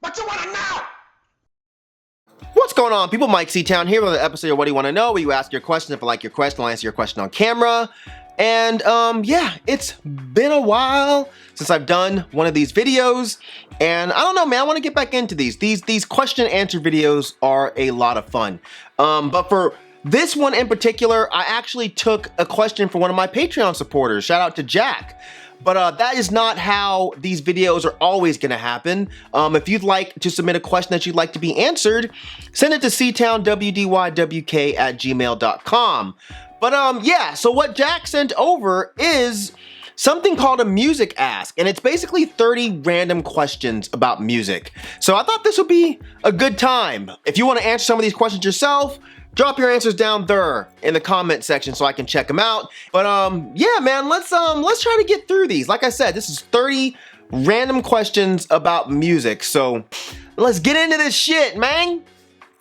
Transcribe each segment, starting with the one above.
What you wanna know? What's going on, people? Myke C-Town here with an episode of What Do You Want to Know, where you ask your question. If I like your question, I'll answer your question on camera. And yeah, it's been a while since I've done one of these videos, and I don't know, man, I want to get back into these. These question and answer videos are a lot of fun. But for this one in particular, I actually took a question from one of my Patreon supporters. Shout out to Jack. But that is not how these videos are always going to happen. If you'd like to submit a question that you'd like to be answered, send it to ctownwdywk@gmail.com. But yeah, so what Jack sent over is something called a music ask, and it's basically 30 random questions about music. So I thought this would be a good time. If you want to answer some of these questions yourself, drop your answers down there in the comment section so I can check them out. But yeah, man, let's try to get through these. Like I said, this is 30 random questions about music. So let's get into this shit, man.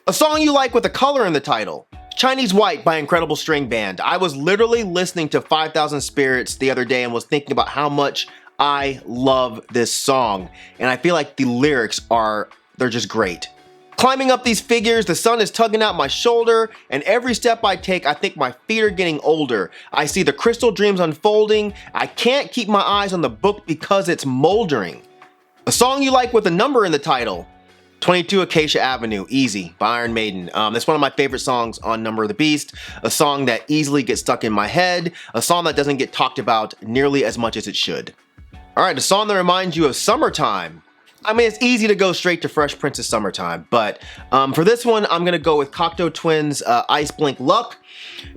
A song you like with a color in the title. Chinese White by Incredible String Band. I was literally listening to 5,000 Spirits the other day and was thinking about how much I love this song. And I feel like the lyrics they're just great. Climbing up these figures, the sun is tugging out my shoulder, and every step I take, I think my feet are getting older. I see the crystal dreams unfolding. I can't keep my eyes on the book because it's moldering. A song you like with a number in the title. 22 Acacia Avenue, Easy by Iron Maiden. That's one of my favorite songs on Number of the Beast. A song that easily gets stuck in my head. A song that doesn't get talked about nearly as much as it should. All right, a song that reminds you of summertime. I mean, it's easy to go straight to Fresh Prince's Summertime, but for this one, I'm gonna go with Cocteau Twins' Iceblink Luck,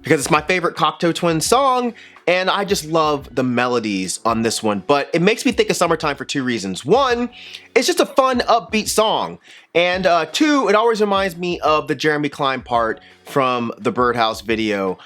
because it's my favorite Cocteau Twins song, and I just love the melodies on this one. But it makes me think of summertime for two reasons. One, it's just a fun, upbeat song, and two, it always reminds me of the Jeremy Klein part from the Birdhouse video,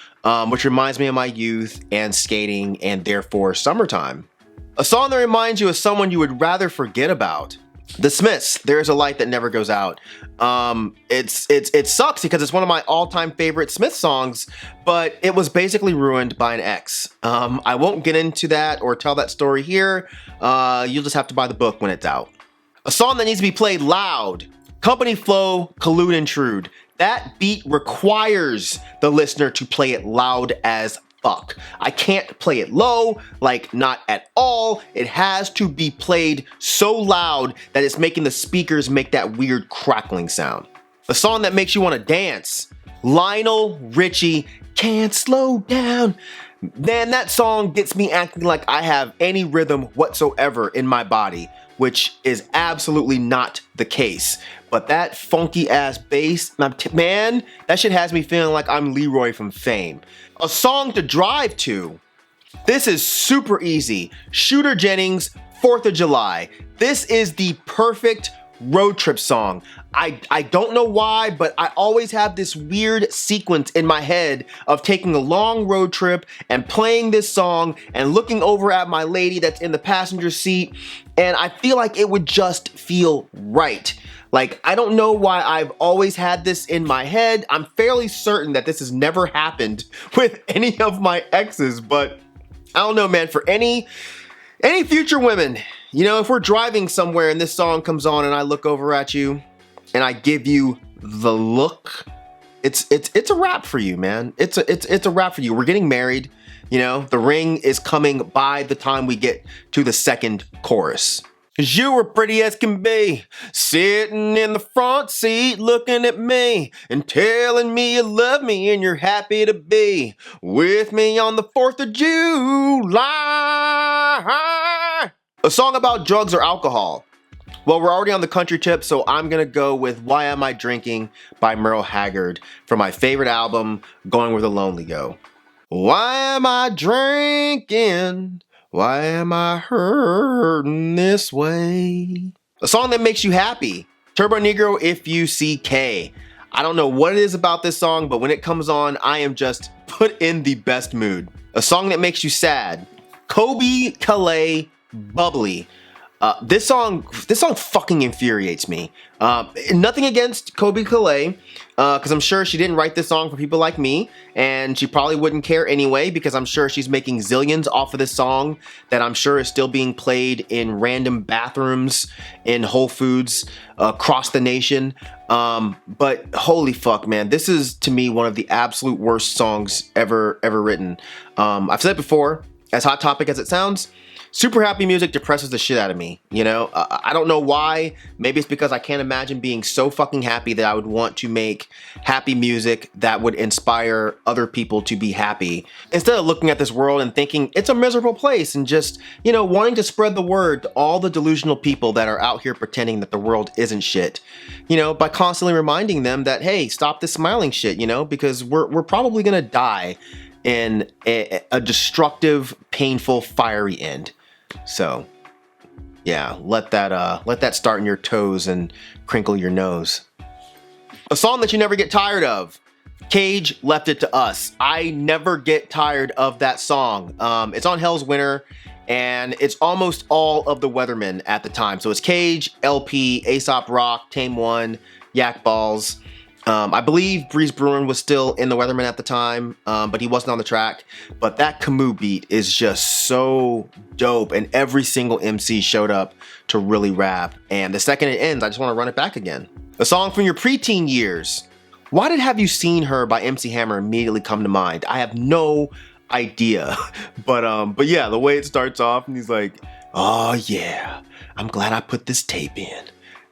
which reminds me of my youth and skating, and therefore summertime. A song that reminds you of someone you would rather forget about. The Smiths, There's a Light That Never Goes Out. It sucks because it's one of my all-time favorite Smith songs, but it was basically ruined by an ex. I won't get into that or tell that story here. You'll just have to buy the book when it's out. A song that needs to be played loud. Company Flow, Collude, Intrude. That beat requires the listener to play it loud as fuck. I can't play it low, like not at all. It has to be played so loud that it's making the speakers make that weird crackling sound. A song that makes you want to dance. Lionel, Richie, Can't Slow Down. Man, that song gets me acting like I have any rhythm whatsoever in my body, which is absolutely not the case. But that funky ass bass, man, that shit has me feeling like I'm Leroy from Fame. A song to drive to. This is super easy. Shooter Jennings, 4th of July. This is the perfect road trip song. I don't know why, but I always have this weird sequence in my head of taking a long road trip and playing this song and looking over at my lady that's in the passenger seat, and I feel like it would just feel right. Like, I don't know why I've always had this in my head. I'm fairly certain that this has never happened with any of my exes, but I don't know, man. For any future women, you know, if we're driving somewhere and this song comes on and I look over at you and I give you the look, it's a wrap for you, man. It's a wrap for you. We're getting married, you know, the ring is coming by the time we get to the second chorus. 'Cause you were pretty as can be, sitting in the front seat looking at me and telling me you love me and you're happy to be with me on the 4th of July. A song about drugs or alcohol. Well, we're already on the country tip, so I'm gonna go with Why Am I Drinking by Merle Haggard from my favorite album, Going Where the Lonely Go. Why am I drinking? Why am I hurting this way? A song that makes you happy. Turbonegro, If You See Kaye. I don't know what it is about this song, but when it comes on, I am just put in the best mood. A song that makes you sad. Cobie, Caillat, Bubbly. This song fucking infuriates me. Nothing against Cobie Caillat, because I'm sure she didn't write this song for people like me, and she probably wouldn't care anyway, because I'm sure she's making zillions off of this song that I'm sure is still being played in random bathrooms in Whole Foods across the nation. But holy fuck, man, this is to me one of the absolute worst songs ever written. I've said it before, as hot topic as it sounds, super happy music depresses the shit out of me, you know? I don't know why. Maybe it's because I can't imagine being so fucking happy that I would want to make happy music that would inspire other people to be happy. Instead of looking at this world and thinking it's a miserable place and just, you know, wanting to spread the word to all the delusional people that are out here pretending that the world isn't shit, you know, by constantly reminding them that, hey, stop this smiling shit, you know, because we're probably gonna die in a destructive, painful, fiery end. So, yeah, let that start in your toes and crinkle your nose. A song that you never get tired of. Cage, Left It to Us. I never get tired of that song. It's on Hell's Winter, and it's almost all of the Weathermen at the time. So it's Cage, LP, Aesop Rock, Tame One, Yak Balls. I believe Breeze Bruin was still in the Weathermen at the time, but he wasn't on the track. But that Camus beat is just so dope, and every single MC showed up to really rap. And the second it ends, I just want to run it back again. A song from your preteen years. Why did Have You Seen Her by MC Hammer immediately come to mind? I have no idea. But yeah, the way it starts off, and he's like, oh yeah, I'm glad I put this tape in.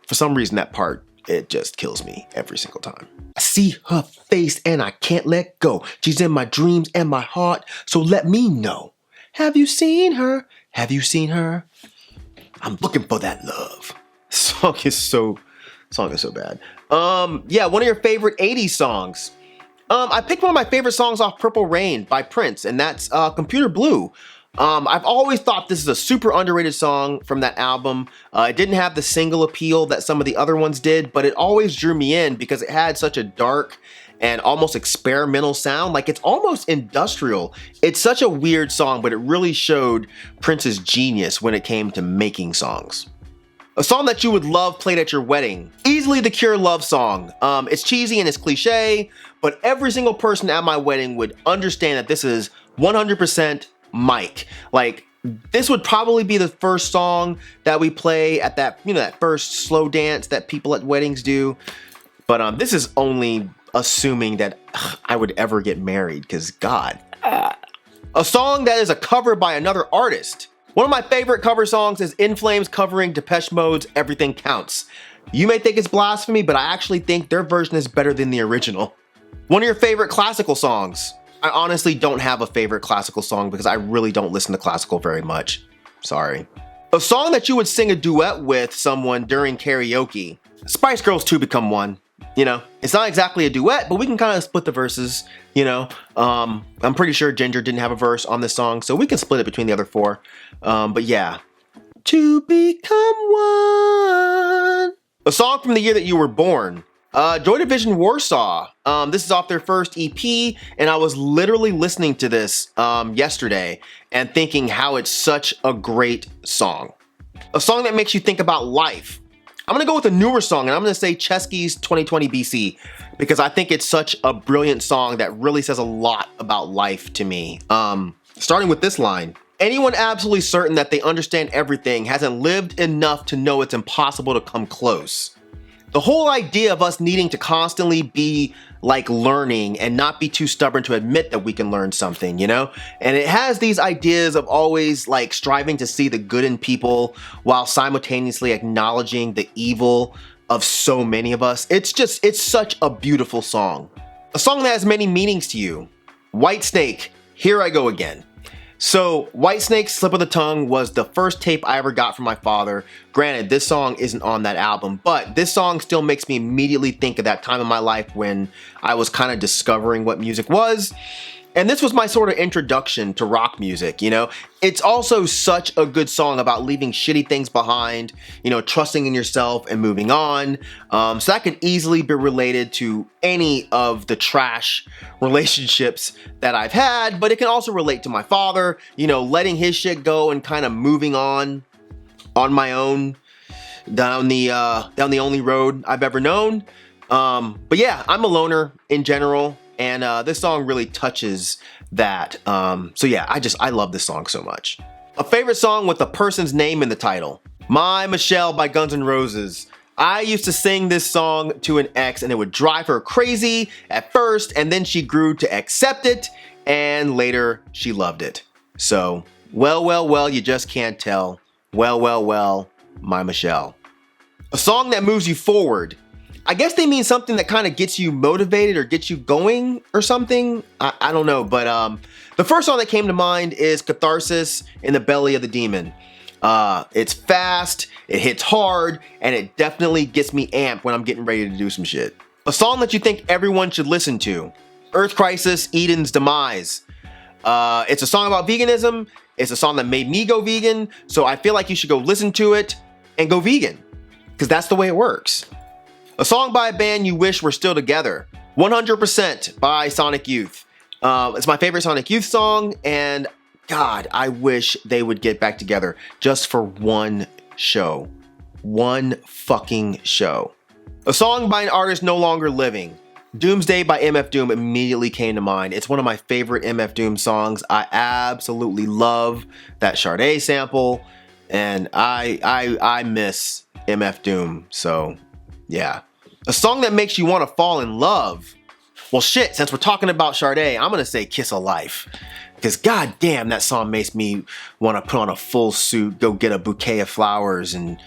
For some reason, that part, it just kills me every single time. I see her face and I can't let go. She's in my dreams and my heart, so let me know. Have you seen her? Have you seen her? I'm looking for that love. Song is so bad. Yeah, one of your favorite 80s songs. I picked one of my favorite songs off Purple Rain by Prince, and that's Computer Blue. I've always thought this is a super underrated song from that album. It didn't have the single appeal that some of the other ones did, but it always drew me in because it had such a dark and almost experimental sound. Like, it's almost industrial. It's such a weird song, but it really showed Prince's genius when it came to making songs. A song that you would love played at your wedding. Easily the Cure Love Song. It's cheesy and it's cliche, but every single person at my wedding would understand that this is 100% Myke. Like, this would probably be the first song that we play at that, you know, that first slow dance that people at weddings do. But this is only assuming that I would ever get married, because God. A song that is a cover by another artist. One of my favorite cover songs is In Flames covering Depeche Mode's Everything Counts. You may think it's blasphemy, but I actually think their version is better than the original. One of your favorite classical songs. I honestly don't have a favorite classical song because I really don't listen to classical very much. Sorry. A song that you would sing a duet with someone during karaoke. Spice Girls 2 Become One. You know, it's not exactly a duet, but we can kind of split the verses, you know. I'm pretty sure Ginger didn't have a verse on this song, so we can split it between the other four. But yeah. To become one. A song from the year that you were born. Joy Division Warsaw. This is off their first EP, and I was literally listening to this yesterday and thinking how it's such a great song. A song that makes you think about life. I'm gonna go with a newer song, and I'm gonna say Ceschi's 2020 BC, because I think it's such a brilliant song that really says a lot about life to me. Starting with this line. Anyone absolutely certain that they understand everything hasn't lived enough to know it's impossible to come close. The whole idea of us needing to constantly be like learning and not be too stubborn to admit that we can learn something, you know? And it has these ideas of always like striving to see the good in people while simultaneously acknowledging the evil of so many of us. It's such a beautiful song. A song that has many meanings to you. Whitesnake, Here I Go Again. So Whitesnake's Slip of the Tongue was the first tape I ever got from my father. Granted, this song isn't on that album, but this song still makes me immediately think of that time in my life when I was kind of discovering what music was. And this was my sort of introduction to rock music, you know? It's also such a good song about leaving shitty things behind, you know, trusting in yourself and moving on. So that could easily be related to any of the trash relationships that I've had, but it can also relate to my father, you know, letting his shit go and kind of moving on. on my own down the only road I've ever known. But yeah, I'm a loner in general, and this song really touches that. So yeah, I love this song so much. A favorite song with a person's name in the title. My Michelle by Guns N' Roses. I used to sing this song to an ex and it would drive her crazy at first, and then she grew to accept it, and later she loved it. So, well, you just can't tell. Well, my Michelle. A song that moves you forward. I guess they mean something that kind of gets you motivated or gets you going or something. I don't know, but the first song that came to mind is Catharsis, In the Belly of the Demon. It's fast, it hits hard, and it definitely gets me amped when I'm getting ready to do some shit. A song that you think everyone should listen to. Earth Crisis, Eden's Demise. It's a song about veganism. It's a song that made me go vegan, so I feel like you should go listen to it and go vegan, because that's the way it works. A song by a band you wish were still together. 100% by Sonic Youth. It's my favorite Sonic Youth song, and God, I wish they would get back together just for one show. One fucking show. A song by an artist no longer living. Doomsday by MF Doom immediately came to mind. It's one of my favorite MF Doom songs. I absolutely love that Sade sample, and I miss MF Doom, so yeah. A song that makes you want to fall in love. Well shit, since we're talking about Sade, I'm gonna say Kiss of Life. Because goddamn, that song makes me want to put on a full suit, go get a bouquet of flowers, and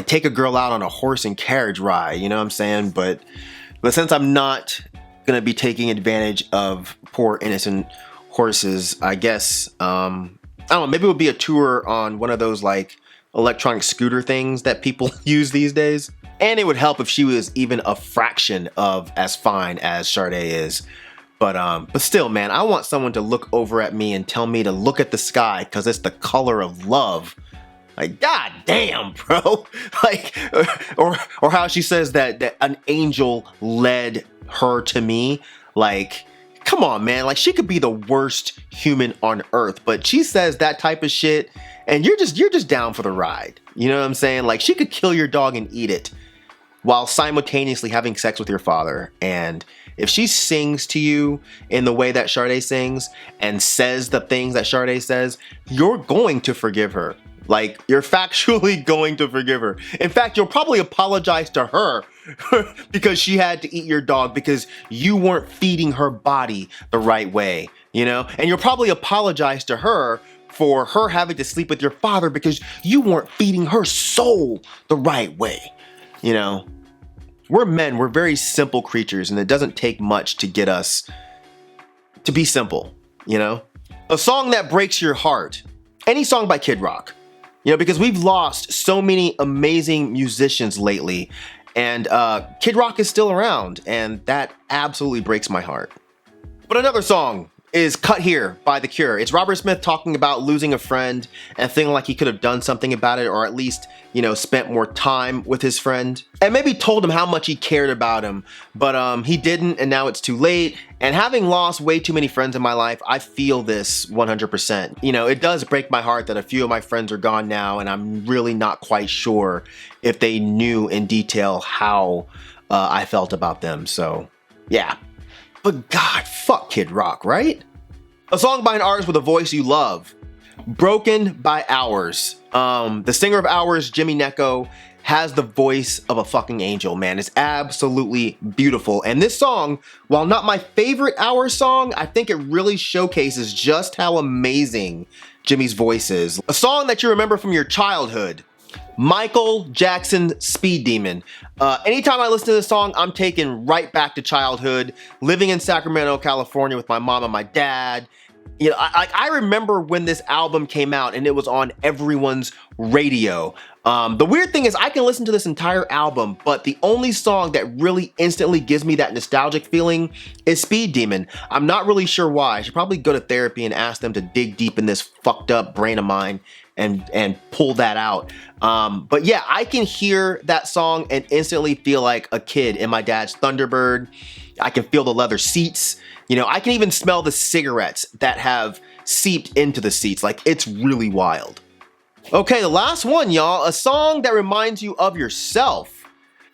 take a girl out on a horse and carriage ride, you know what I'm saying? But since I'm not gonna be taking advantage of poor innocent horses, I guess, I don't know, maybe it would be a tour on one of those like electronic scooter things that people use these days. And it would help if she was even a fraction of as fine as Sade is. But still, man, I want someone to look over at me and tell me to look at the sky because it's the color of love. Like, god damn, bro. Like, or how she says that an angel led her to me. Like, come on, man. Like, she could be the worst human on earth, but she says that type of shit, and you're just down for the ride. You know what I'm saying? Like, she could kill your dog and eat it while simultaneously having sex with your father. And if she sings to you in the way that Sade sings and says the things that Sade says, you're going to forgive her. Like, you're factually going to forgive her. In fact, you'll probably apologize to her because she had to eat your dog because you weren't feeding her body the right way, you know? And you'll probably apologize to her for her having to sleep with your father because you weren't feeding her soul the right way, you know? We're men, we're very simple creatures, and it doesn't take much to get us to be simple, you know? A song that breaks your heart. Any song by Kid Rock. You know, because we've lost so many amazing musicians lately, and Kid Rock is still around, and that absolutely breaks my heart. But another song is Cut Here by The Cure. It's Robert Smith talking about losing a friend and feeling like he could have done something about it, or at least, you know, spent more time with his friend and maybe told him how much he cared about him, but he didn't, and now it's too late. And having lost way too many friends in my life, I feel this 100%. You know, it does break my heart that a few of my friends are gone now, and I'm really not quite sure if they knew in detail how I felt about them. So yeah. But God, fuck Kid Rock, right? A song by an artist with a voice you love. Broken by Hours. The singer of Hours, Jimmy Necco, has the voice of a fucking angel, man. It's absolutely beautiful. And this song, while not my favorite Hours song, I think it really showcases just how amazing Jimmy's voice is. A song that you remember from your childhood. Michael Jackson, Speed Demon. Anytime I listen to this song, I'm taken right back to childhood, living in Sacramento, California with my mom and my dad. You know, I remember when this album came out and it was on everyone's radio. The weird thing is I can listen to this entire album, but the only song that really instantly gives me that nostalgic feeling is Speed Demon. I'm not really sure why. I should probably go to therapy and ask them to dig deep in this fucked up brain of mine and pull that out. But yeah, I can hear that song and instantly feel like a kid in my dad's Thunderbird. I can feel the leather seats. You know, I can even smell the cigarettes that have seeped into the seats. Like, it's really wild. Okay, the last one, y'all. A song that reminds you of yourself.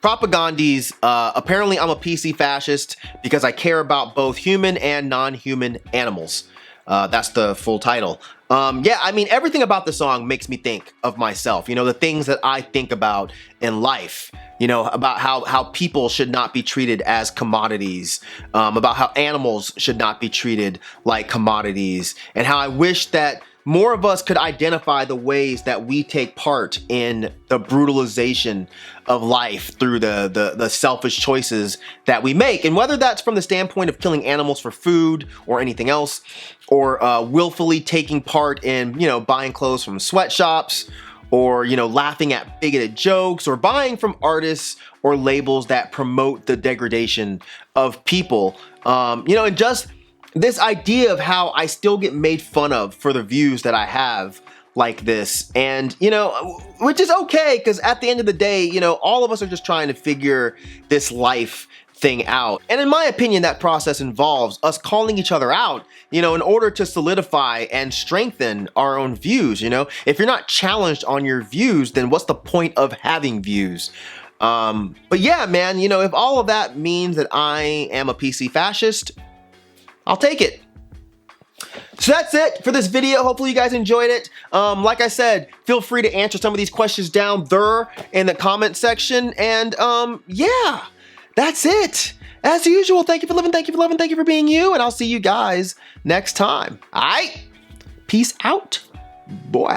Propagandies, apparently I'm a PC fascist because I care about both human and non-human animals. That's the full title. Yeah, I mean, everything about the song makes me think of myself. You know, the things that I think about in life. You know, about how people should not be treated as commodities. About how animals should not be treated like commodities. And how I wish that more of us could identify the ways that we take part in the brutalization of life through the selfish choices that we make. And whether that's from the standpoint of killing animals for food or anything else, or willfully taking part in, you know, buying clothes from sweatshops, or, you know, laughing at bigoted jokes, or buying from artists or labels that promote the degradation of people. You know, and just this idea of how I still get made fun of for the views that I have like this. And, you know, which is okay, because at the end of the day, you know, all of us are just trying to figure this life thing out. And in my opinion, that process involves us calling each other out, you know, in order to solidify and strengthen our own views. You know, if you're not challenged on your views, then what's the point of having views? But yeah, man, you know, if all of that means that I am a PC fascist, I'll take it. So that's it for this video. Hopefully you guys enjoyed it. Like I said, feel free to answer some of these questions down there in the comment section. And yeah, that's it. As usual, thank you for living, thank you for loving, thank you for being you, and I'll see you guys next time. All right, peace out, boy.